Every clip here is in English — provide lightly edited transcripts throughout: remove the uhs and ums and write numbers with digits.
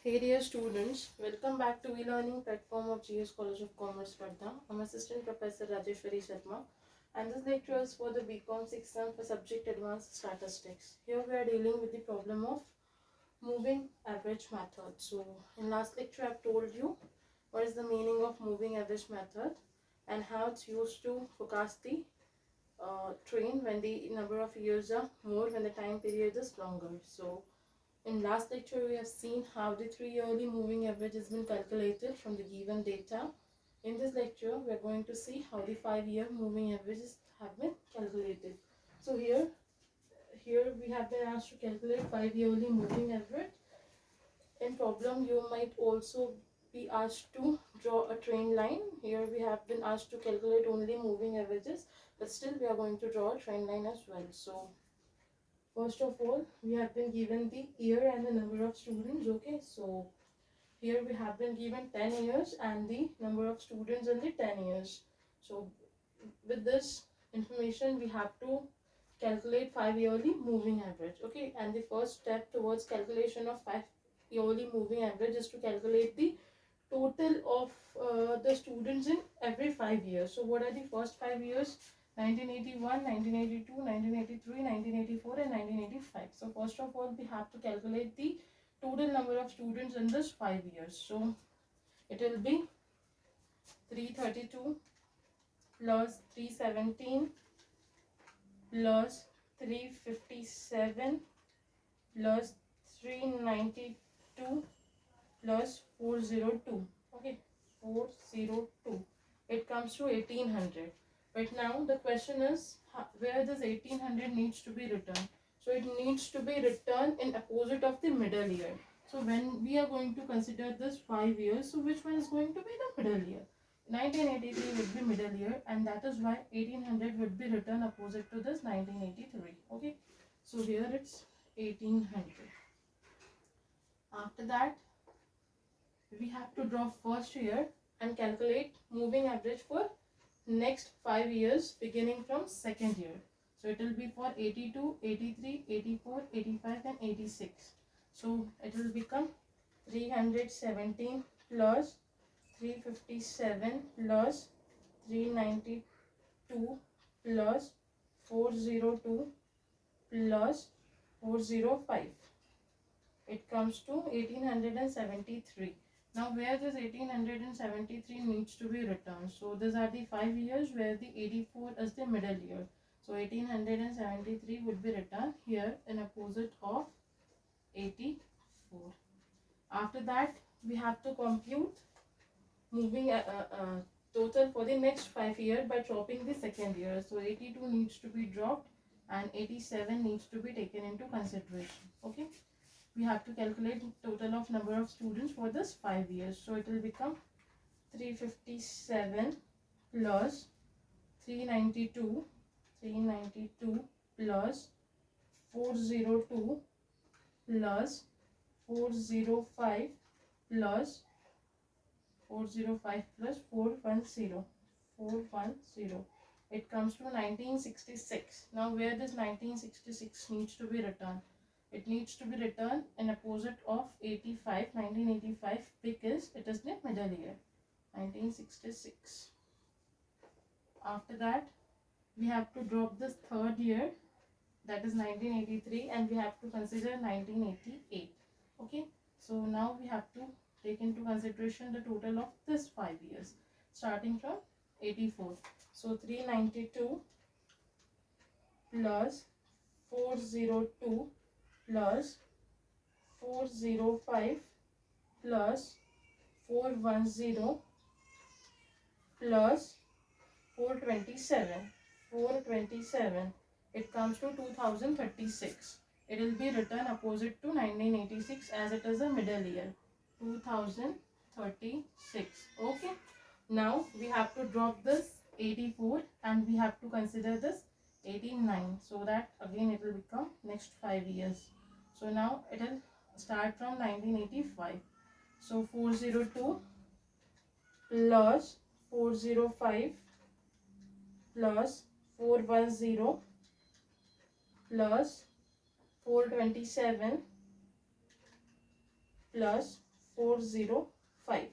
Hey dear students, welcome back to e-learning platform of GS College of Commerce, Wardha. I'm Assistant Professor Rajeshwari Sharma and this lecture is for the BCom 6th sem for subject Advanced Statistics. Here we are dealing with the problem of moving average method. So in last lecture I've told you what is the meaning of moving average method and how it's used to forecast the trend when the number of years are more, when the time period is longer. So in last lecture, we have seen how the 3-yearly moving average has been calculated from the given data. In this lecture, we are going to see how the 5-year moving averages have been calculated. So here we have been asked to calculate 5-yearly moving average. In problem, you might also be asked to draw a trend line. Here we have been asked to calculate only moving averages, but still we are going to draw a trend line as well. So first of all, we have been given the year and the number of students. Okay, so here we have been given 10 years and the number of students in the 10 years. So with this information, we have to calculate 5-yearly moving average. Okay, and the first step towards calculation of 5-yearly moving average is to calculate the total of the students in every 5 years. So what are the first 5 years? 1981, 1982, 1983, 1984 and 1985. So first of all, we have to calculate the total number of students in this 5 years. So it will be 332 plus 317 plus 357 plus 392 plus 402. Okay, 402. It comes to 1800. But now the question is where this 1800 needs to be written. So it needs to be written in opposite of the middle year. So when we are going to consider this 5 years, so which one is going to be the middle year? 1983 would be middle year, and that is why 1800 would be written opposite to this 1983. Okay, so here it's 1800. After that, we have to draw first year and calculate moving average for next 5 years beginning from second year. So it will be for 82, 83, 84, 85 and 86. So it will become 317 plus 357 plus 392 plus 402 plus 405. It comes to 1873. Now where this 1873 needs to be written? So these are the 5 years where the 84 is the middle year. So 1873 would be written here in opposite of 84. After that, we have to compute moving total for the next 5 years by dropping the second year. So 82 needs to be dropped and 87 needs to be taken into consideration. Okay, we have to calculate total of number of students for this 5 years. So it will become 357 plus 392 plus 402 plus 405 plus 405 plus 410. It comes to 1966. Now where this 1966 needs to be written? It needs to be written in opposite of 1985 because it is the middle year, 1966. After that, we have to drop this third year, that is 1983, and we have to consider 1988. Okay, so now we have to take into consideration the total of this 5 years starting from 84. So 392 plus 402 plus 405 plus 410 plus 427. It comes to 2036. It will be written opposite to 1986 as it is a middle year. 2036. Okay. Now we have to drop this 84 and we have to consider this 89. So that again it will become next 5 years. So now it will start from 1985. So 402 plus 405 plus 410 plus 427 plus 405.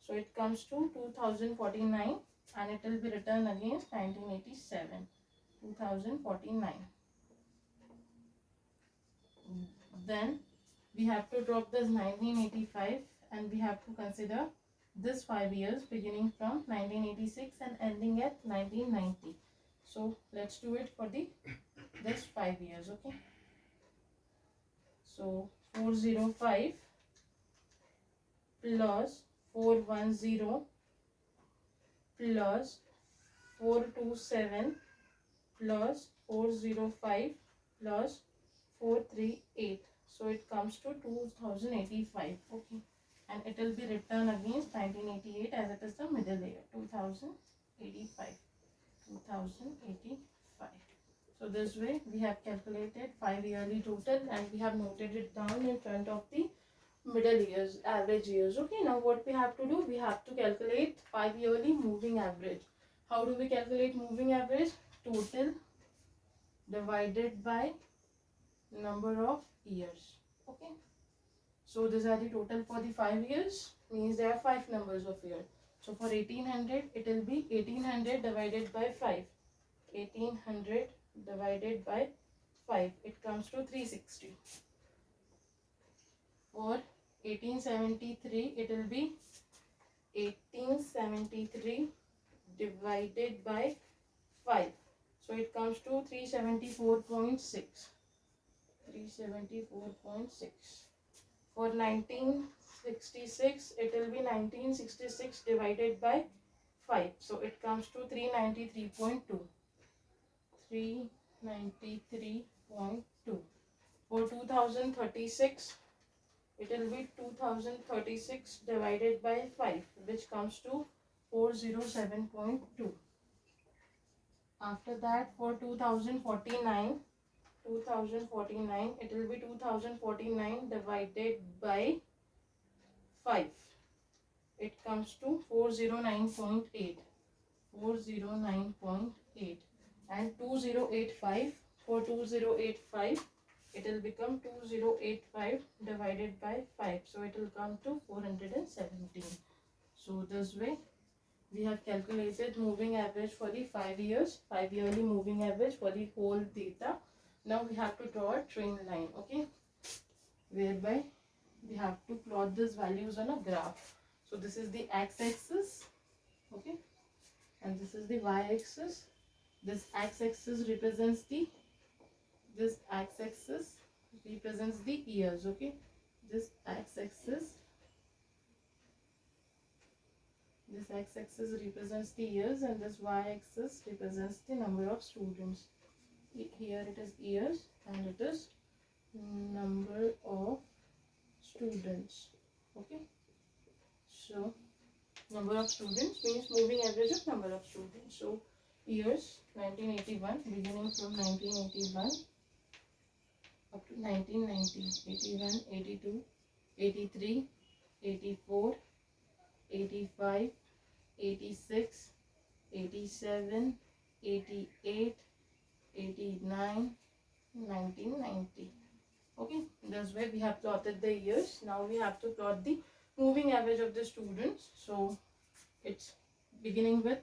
So it comes to 2049 and it will be written against 1987. 2049. Then we have to drop this 1985 and we have to consider this 5 years beginning from 1986 and ending at 1990. So let's do it for the this 5 years. Okay, so 405 plus 410 plus 427 plus 405 plus 438. So it comes to 2085. Okay, and it will be written against 1988 as it is the middle year. 2085. 2085. So this way we have calculated 5 yearly total and we have noted it down in front of the middle years, average years. Okay, now what we have to do, we have to calculate 5 yearly moving average. How do we calculate moving average? Total divided by number of years. Okay, so these are the total for the 5 years, means there are 5 numbers of year. So for 1800 it will be 1800 divided by 5. 1800 divided by 5, it comes to 360. For 1873 it will be 1873 divided by 5, so it comes to 374.6. 374.6. For 1966 it will be 1966 divided by 5, so it comes to 393.2. 393.2. For 2036 it will be 2036 divided by 5, which comes to 407.2. After that, for 2049 it will be 2049 divided by 5, it comes to 409.8. 409.8. And 2085, for 2085 it will become 2085 divided by 5, so it will come to 417. So this way we have calculated moving average for the 5 years, 5 yearly moving average for the whole data. Now we have to draw a trend line, okay, whereby we have to plot these values on a graph. So this is the x-axis, okay, and this is the y-axis. This x-axis represents the years, okay. This x-axis represents the years and this y-axis represents the number of students. Here it is years and it is number of students, okay. So number of students means moving average of number of students. So years 1981, beginning from 1981 up to 1990, 81, 82, 83, 84, 85, 86, 87, 88, 89, 1990. Okay, that's where we have plotted the years. Now we have to plot the moving average of the students. So it's beginning with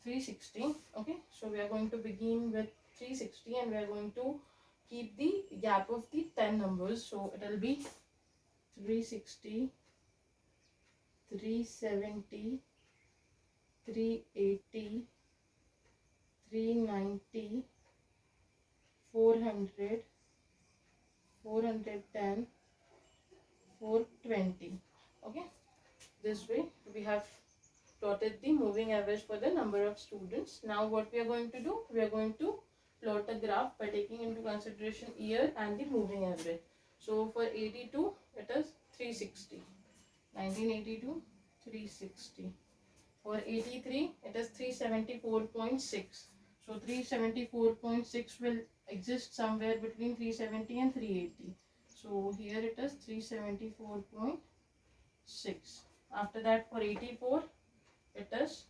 360. Okay, so we are going to begin with 360 and we are going to keep the gap of the 10 numbers. So it will be 360, 370, 380, 390, 400, 410, 420. Okay, this way we have plotted the moving average for the number of students. Now what we are going to do, we are going to plot a graph by taking into consideration year and the moving average. So for 82 it is 360, 1982 360. For 83 it is 374.6. So 374.6 will exist somewhere between 370 and 380. So here it is 374.6. After that for 84 it is,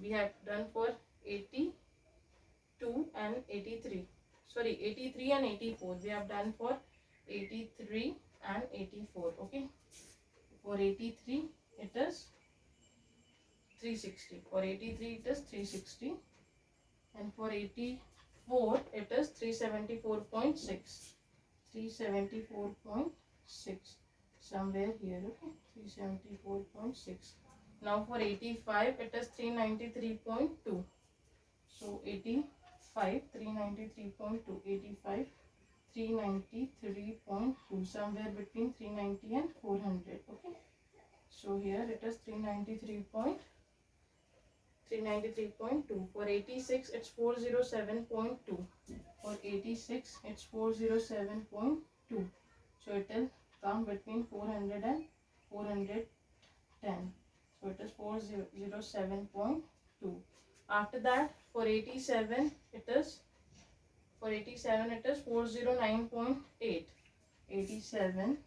we have done for 82 and 83. Sorry, 83 and 84 we have done for 83 and 84. Okay, for 83 it is 360. For 83 it is 360, and for 84 it is 374.6. 374.6, somewhere here. Okay, 374.6. Now for 85 it is 393.2. So 85 393.2, 85 393.2, somewhere between 390 and 400. Okay, so here it is 393.2. For 86 it's 407.2. For 86 it's 407.2. So it will come between 400 and 410. So it is 407.2. After that, for 87 it is 409.8. 87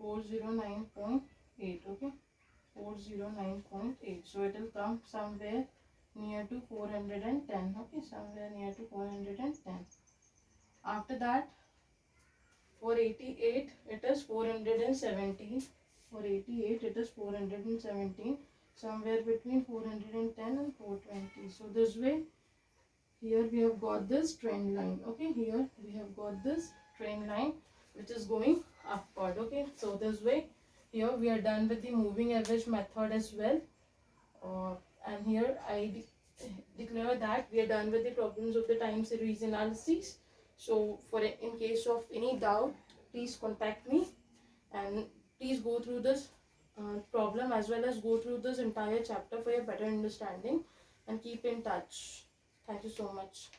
409.8. Okay, 409.8. So it will come somewhere near to 410. Okay, somewhere near to 410. After that, for 88 it is 417. For 88 it is 417, somewhere between 410 and 420. So this way, here we have got this trend line. Okay, here we have got this trend line which is going upward. Okay, so this way, here we are done with the moving average method as well. And here I declare that we are done with the problems of the time series analysis. So for in case of any doubt, please contact me, and please go through this problem as well as go through this entire chapter for your better understanding, and keep in touch. Thank you so much.